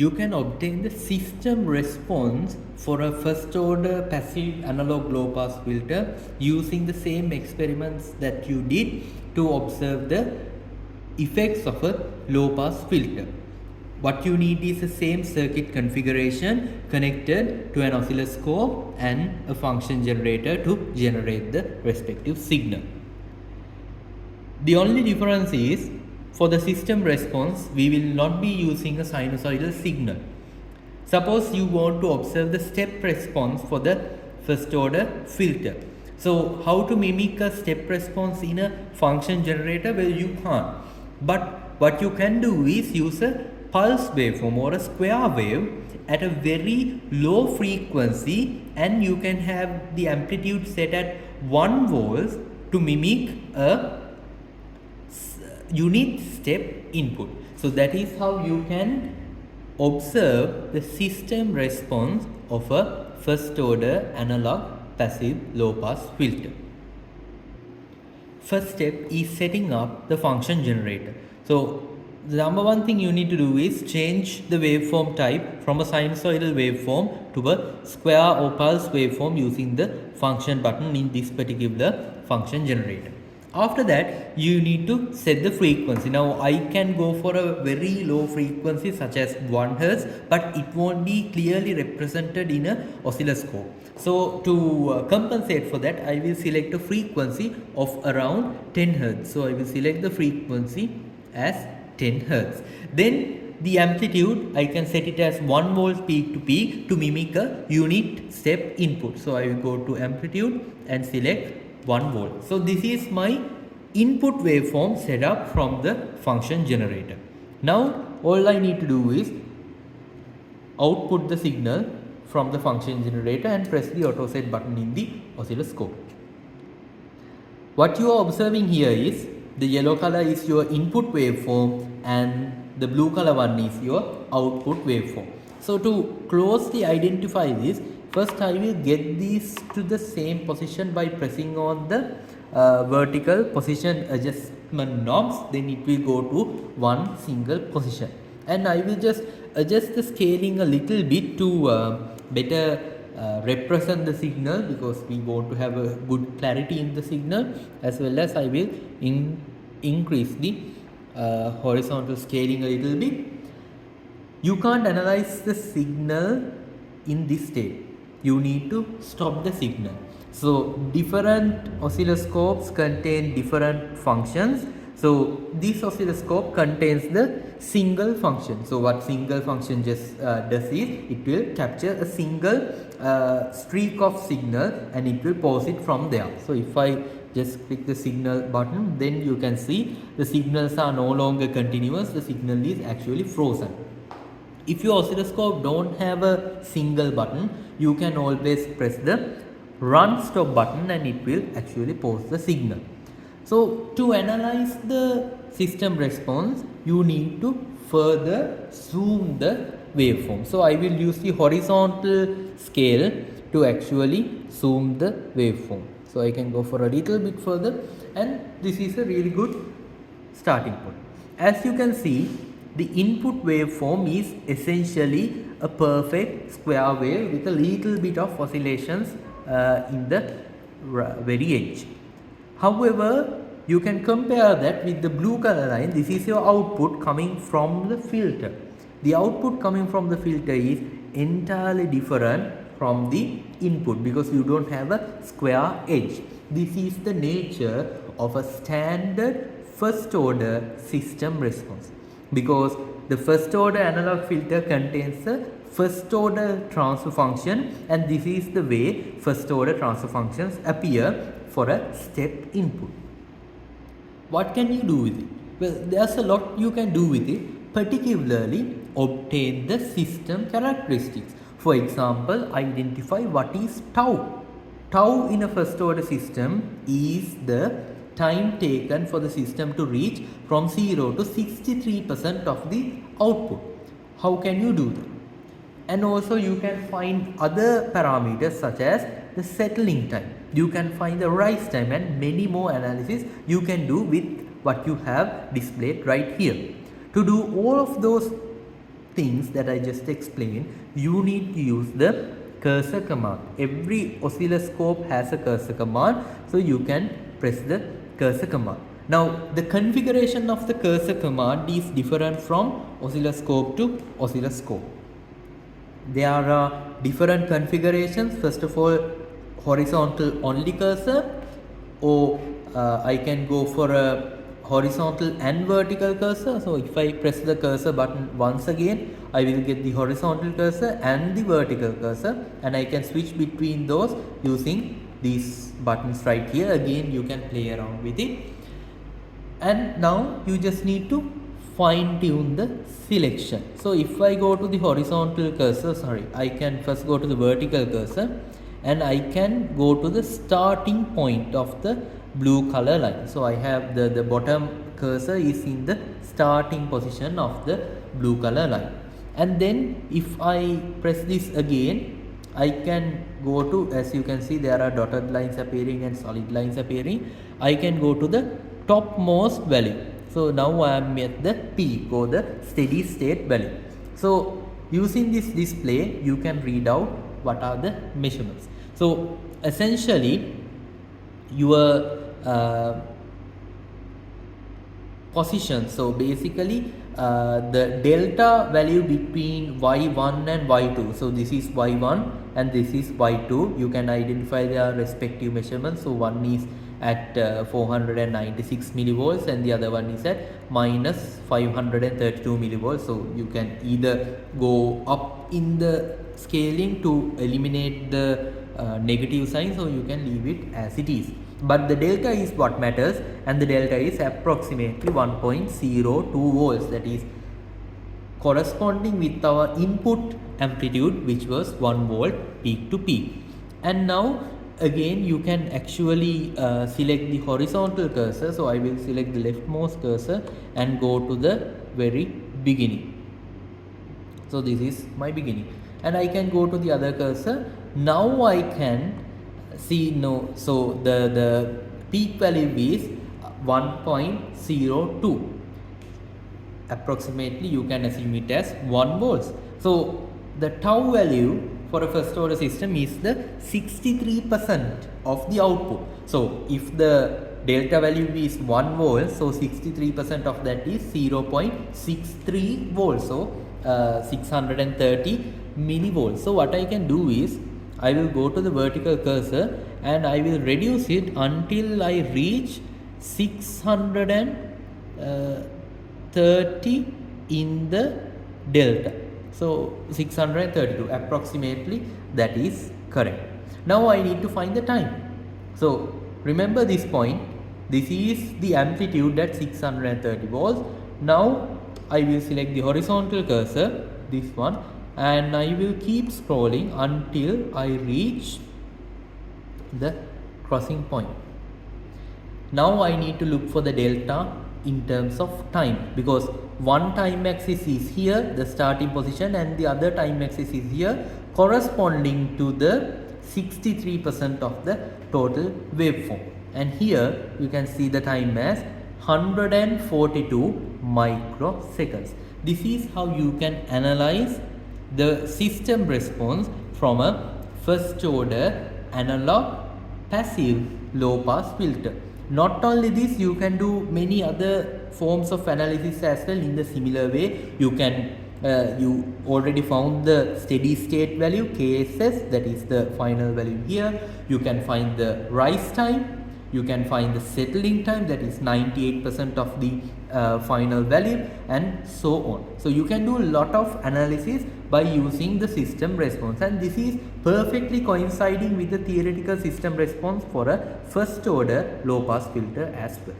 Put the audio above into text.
you can obtain the system response for a first order passive analog low pass filter using the same experiments that you did to observe the effects of a low pass filter. What you need is the same circuit configuration connected to an oscilloscope and a function generator to generate the respective signal. The only difference is, for the system response, we will not be using a sinusoidal signal. Suppose you want to observe the step response for the first order filter. So how to mimic a step response in a function generator? Well, you can't. But what you can do is use a pulse waveform or a square wave at a very low frequency, and you can have the amplitude set at 1 volt to mimic a unit step input. So that is how you can observe the system response of a first order analog passive low pass filter. First step is setting up the function generator. So the number one thing you need to do is change the waveform type from a sinusoidal waveform to a square or pulse waveform using the function button in this particular function generator. After that, you need to set the frequency. Now I can go for a very low frequency such as 1 Hz, but it won't be clearly represented in a oscilloscope. So to compensate for that, I will select a frequency of around 10 Hz. So I will select the frequency as 10 Hz. Then the amplitude, I can set it as 1 volt peak to peak to mimic a unit step input. So I will go to amplitude and select 1 volt. So this is my input waveform set up from the function generator. Now all I need to do is output the signal from the function generator and press the auto set button in the oscilloscope. What you are observing here is the yellow color is your input waveform and the blue color one is your output waveform. So to closely identify this, first I will get these to the same position by pressing on the vertical position adjustment knobs. Then it will go to one single position, and I will just adjust the scaling a little bit to better represent the signal, because we want to have a good clarity in the signal, as well as I will increase the horizontal scaling a little bit. You can't analyze the signal in this state. You need to stop the signal. So different oscilloscopes contain different functions. So this oscilloscope contains the single function. So what single function just does is it will capture a single streak of signal and it will pause it from there. So if I just click the signal button, then you can see the signals are no longer continuous. The signal is actually frozen. If your oscilloscope don't have a single button, you can always press the run stop button and it will actually pause the signal. So to analyze the system response, you need to further zoom the waveform. So I will use the horizontal scale to actually zoom the waveform. So I can go for a little bit further, and this is a really good starting point. As you can see, the input waveform is essentially a perfect square wave with a little bit of oscillations in the very edge. However, you can compare that with the blue color line. This is your output coming from the filter. The output coming from the filter is entirely different from the input because you don't have a square edge. This is the nature of a standard first order system response, because the first order analog filter contains a first order transfer function, and this is the way first order transfer functions appear for a step input. What can you do with it? Well, there's a lot you can do with it, particularly obtain the system characteristics. For example, identify what is tau. Tau in a first order system is the time taken for the system to reach from 0 to 63% of the output. How can you do that? And also you can find other parameters such as the settling time. You can find the rise time and many more analysis you can do with what you have displayed right here. To do all of those things that I just explained, you need to use the cursor command. Every oscilloscope has a cursor command, so you can press the cursor command. Now the configuration of the cursor command is different from oscilloscope to oscilloscope. There are different configurations. First of all, horizontal only cursor, or I can go for a horizontal and vertical cursor. So if I press the cursor button once again, I will get the horizontal cursor and the vertical cursor, and I can switch between those using these buttons right here. Again, you can play around with it. And now you just need to fine tune the selection. So if I go to the horizontal cursor, I can first go to the vertical cursor, and I can go to the starting point of the blue color line. So I have the bottom cursor is in the starting position of the blue color line, and then if I press this again, I can go to, as you can see, there are dotted lines appearing and solid lines appearing. I can go to the topmost value. So now I am at the peak, or the steady state value. So using this display, you can read out what are the measurements. So essentially your position, so basically the delta value between y1 and y2, so this is y1 and this is y2, you can identify their respective measurements. So one is at 496 millivolts and the other one is at minus 532 millivolts. So you can either go up in the scaling to eliminate the negative sign, so you can leave it as it is. But the delta is what matters, and the delta is approximately 1.02 volts, that is corresponding with our input amplitude, which was 1 volt peak to peak. And now again you can actually select the horizontal cursor. So I will select the leftmost cursor and go to the very beginning. So this is my beginning, and I can go to the other cursor. Now I can see, no, so the peak value is 1.02. Approximately you can assume it as 1 volts. So the tau value for a first order system is the 63% of the output. So if the delta value is 1 volt, so 63% of that is 0.63 volts, so 630 millivolts. So what I can do is, I will go to the vertical cursor and I will reduce it until I reach 630 in the delta. So 632 approximately, that is correct. Now I need to find the time. So remember this point, this is the amplitude at 630 volts. Now I will select the horizontal cursor, this one, and I will keep scrolling until I reach the crossing point. Now I need to look for the delta in terms of time, because one time axis is here, the starting position, and the other time axis is here, corresponding to the 63% of the total waveform. And here you can see the time as 142 microseconds. This is how you can analyze the system response from a first order analog passive low pass filter. Not only this, you can do many other forms of analysis as well in the similar way. You can you already found the steady state value KSS, that is the final value here. You can find the rise time, you can find the settling time, that is 98% of the final value, and so on. So you can do a lot of analysis by using the system response, and this is perfectly coinciding with the theoretical system response for a first order low pass filter as well.